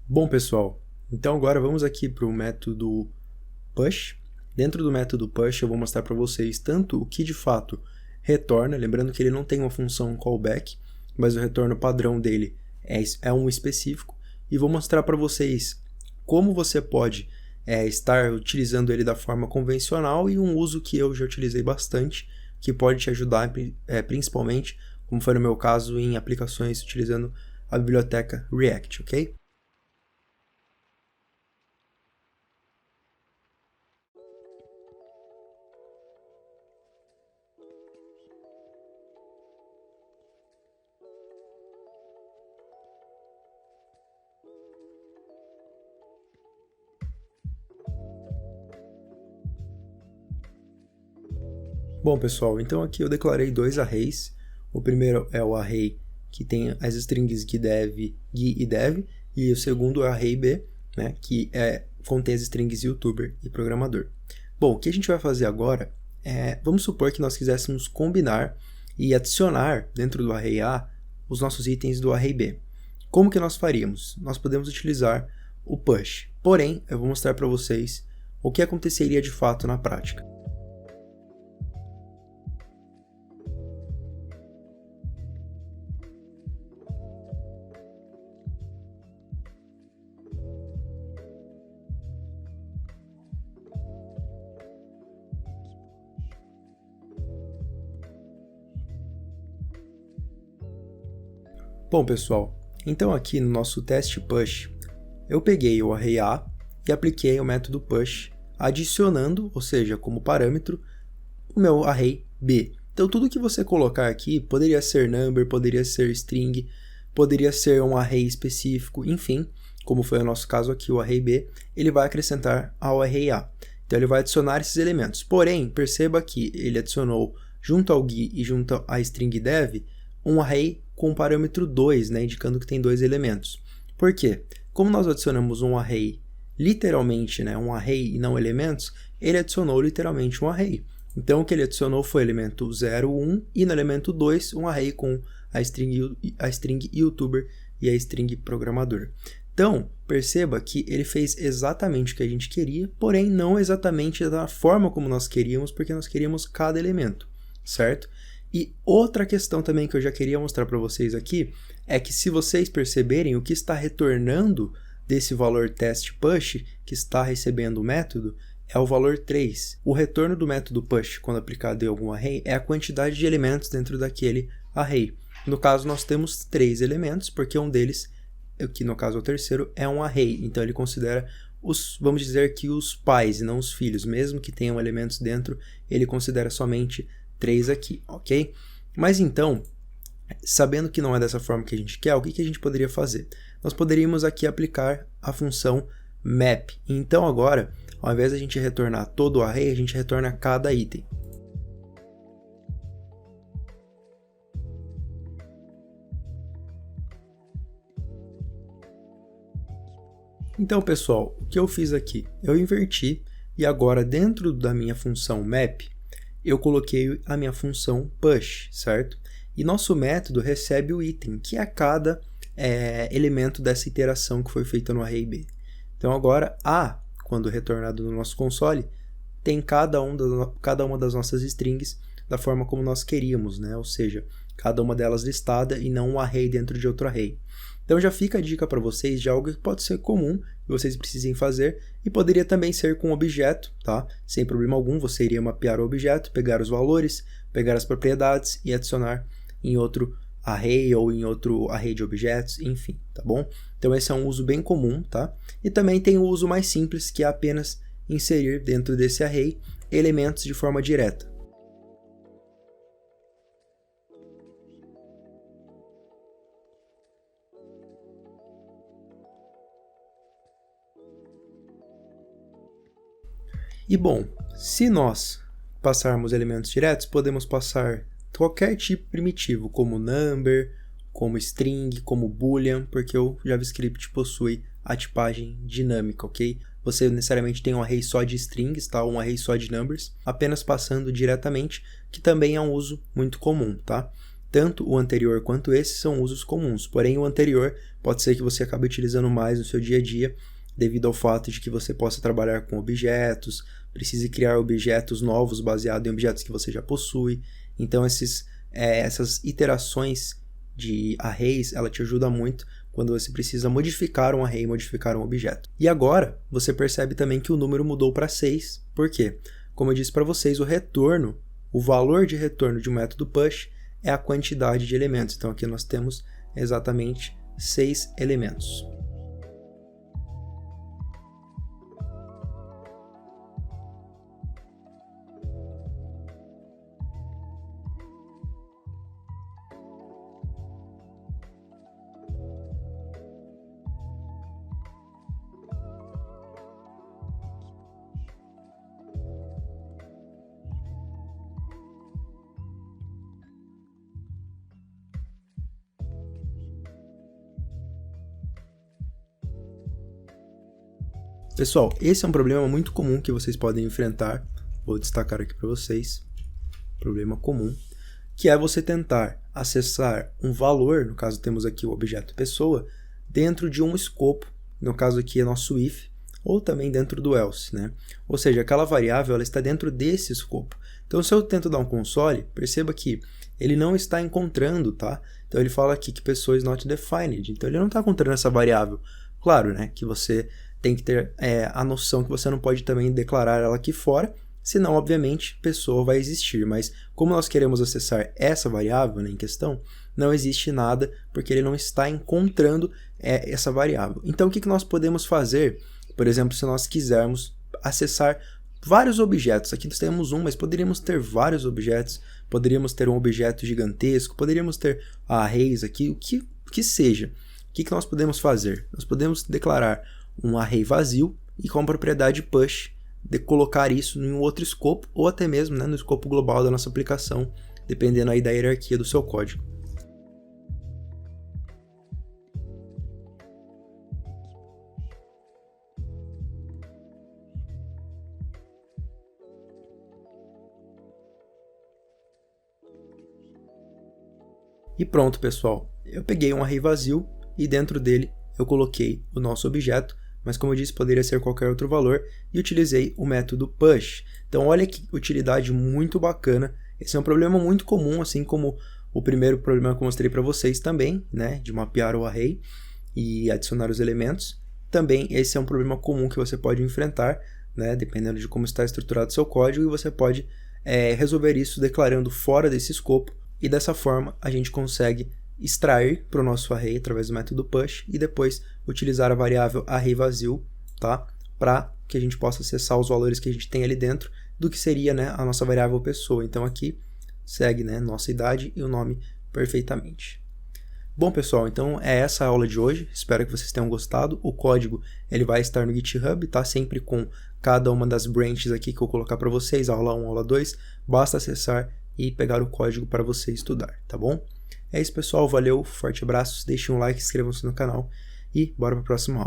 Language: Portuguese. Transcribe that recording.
Bom, pessoal, então agora vamos aqui para o método push. Dentro do método push eu vou mostrar para vocês tanto o que de fato retorna, lembrando que ele não tem uma função callback, mas o retorno padrão dele é um específico, e vou mostrar para vocês como você pode estar utilizando ele da forma convencional e um uso que eu já utilizei bastante, que pode te ajudar principalmente, como foi no meu caso, em aplicações utilizando a biblioteca React, ok? Bom, pessoal, então aqui eu declarei dois arrays. O primeiro é o array que tem as strings GDev, Gui e Dev, e o segundo é o array B, né, que contém as strings YouTuber e programador. Bom, o que a gente vai fazer agora vamos supor que nós quiséssemos combinar e adicionar dentro do array A os nossos itens do array B. Como que nós faríamos? Nós podemos utilizar o push, porém, eu vou mostrar para vocês o que aconteceria de fato na prática. Bom, pessoal, então aqui no nosso teste push, eu peguei o array A e apliquei o método push, adicionando, ou seja, como parâmetro, o meu array B. Então tudo que você colocar aqui poderia ser number, poderia ser string, poderia ser um array específico, enfim, como foi o nosso caso aqui, o array B, ele vai acrescentar ao array A. Então ele vai adicionar esses elementos. Porém, perceba que ele adicionou junto ao Gui e junto à string dev um array com o parâmetro 2, né, indicando que tem dois elementos. Por quê? Como nós adicionamos um array, literalmente, né, um array e não elementos, ele adicionou literalmente um array. Então, o que ele adicionou foi o elemento 0, 1, e no elemento 2, um array com a string YouTuber e a string programador. Então, perceba que ele fez exatamente o que a gente queria, porém não exatamente da forma como nós queríamos, porque nós queríamos cada elemento, certo? E outra questão também que eu já queria mostrar para vocês aqui é que se vocês perceberem o que está retornando desse valor test push que está recebendo o método é o valor 3. O retorno do método push quando aplicado em algum array é a quantidade de elementos dentro daquele array. No caso nós temos 3 elementos porque um deles, que no caso é o terceiro, é um array. Então ele considera vamos dizer que os pais e não os filhos, mesmo que tenham elementos dentro, ele considera somente 3 aqui, ok? Mas então, sabendo que não é dessa forma que a gente quer, o que a gente poderia fazer? Nós poderíamos aqui aplicar a função map. Então agora, ao invés de a gente retornar todo o array, a gente retorna cada item. Então, pessoal, o que eu fiz aqui? Eu inverti e agora dentro da minha função map, eu coloquei a minha função push, certo? E nosso método recebe o item, que é cada elemento dessa iteração que foi feita no array B. Então agora, A, quando retornado no nosso console, tem cada uma das nossas strings da forma como nós queríamos, né? Ou seja, cada uma delas listada e não um array dentro de outro array. Então já fica a dica para vocês de algo que pode ser comum e vocês precisem fazer e poderia também ser com objeto, tá? Sem problema algum, você iria mapear o objeto, pegar os valores, pegar as propriedades e adicionar em outro array ou em outro array de objetos, enfim, tá bom? Então esse é um uso bem comum, tá? E também tem o uso mais simples, que é apenas inserir dentro desse array elementos de forma direta. E bom, se nós passarmos elementos diretos, podemos passar qualquer tipo primitivo, como number, como string, como boolean, porque o JavaScript possui a tipagem dinâmica, ok? Você necessariamente tem um array só de strings, tá? Um array só de numbers, apenas passando diretamente, que também é um uso muito comum, tá? tanto o anterior quanto esse são usos comuns, porém o anterior pode ser que você acabe utilizando mais no seu dia a dia, devido ao fato de que você possa trabalhar com objetos, precise criar objetos novos baseados em objetos que você já possui. Então essas iterações de arrays, ela te ajuda muito quando você precisa modificar um array, modificar um objeto. E agora, você percebe também que o número mudou para 6. Por quê? Como eu disse para vocês, o valor de retorno de um método push é a quantidade de elementos. Então aqui nós temos exatamente 6 elementos. Pessoal, esse é um problema muito comum que vocês podem enfrentar. Vou destacar aqui para vocês. Problema comum, que é você tentar acessar um valor, no caso temos aqui o objeto pessoa, dentro de um escopo, no caso aqui é nosso if, ou também dentro do else, né? Ou seja, aquela variável ela está dentro desse escopo. Então se eu tento dar um console, perceba que ele não está encontrando, tá? Então ele fala aqui que pessoa is not defined, então ele não está encontrando essa variável. Claro, né, que você tem que ter a noção que você não pode também declarar ela aqui fora, senão, obviamente, pessoa vai existir. Mas como nós queremos acessar essa variável, né, em questão, não existe nada, porque ele não está encontrando essa variável. Então, o que nós podemos fazer, por exemplo, se nós quisermos acessar vários objetos? Aqui nós temos um, mas poderíamos ter vários objetos, poderíamos ter um objeto gigantesco, poderíamos ter arrays aqui, o que seja. O que nós podemos fazer? Nós podemos declarar um array vazio e com a propriedade push de colocar isso em um outro escopo ou até mesmo, né, no escopo global da nossa aplicação, dependendo aí da hierarquia do seu código. E pronto, pessoal. Eu peguei um array vazio e dentro dele eu coloquei o nosso objeto, mas como eu disse, poderia ser qualquer outro valor, e utilizei o método push. Então olha que utilidade muito bacana. Esse é um problema muito comum, assim como o primeiro problema que eu mostrei para vocês também, né, de mapear o array e adicionar os elementos. Também esse é um problema comum que você pode enfrentar, né, dependendo de como está estruturado o seu código, e você pode resolver isso declarando fora desse escopo, e dessa forma a gente consegue extrair para o nosso array através do método push e depois utilizar a variável array vazio, tá? Para que a gente possa acessar os valores que a gente tem ali dentro do que seria, né, a nossa variável pessoa. Então aqui segue, né, nossa idade e o nome perfeitamente. Bom, pessoal, então é essa a aula de hoje. Espero que vocês tenham gostado. O código ele vai estar no GitHub, tá? Sempre com cada uma das branches aqui que eu vou colocar para vocês, aula 1, aula 2. Basta acessar e pegar o código para você estudar, tá bom? É isso, pessoal. Valeu, forte abraços, deixem um like, inscrevam-se no canal e bora para a próxima aula.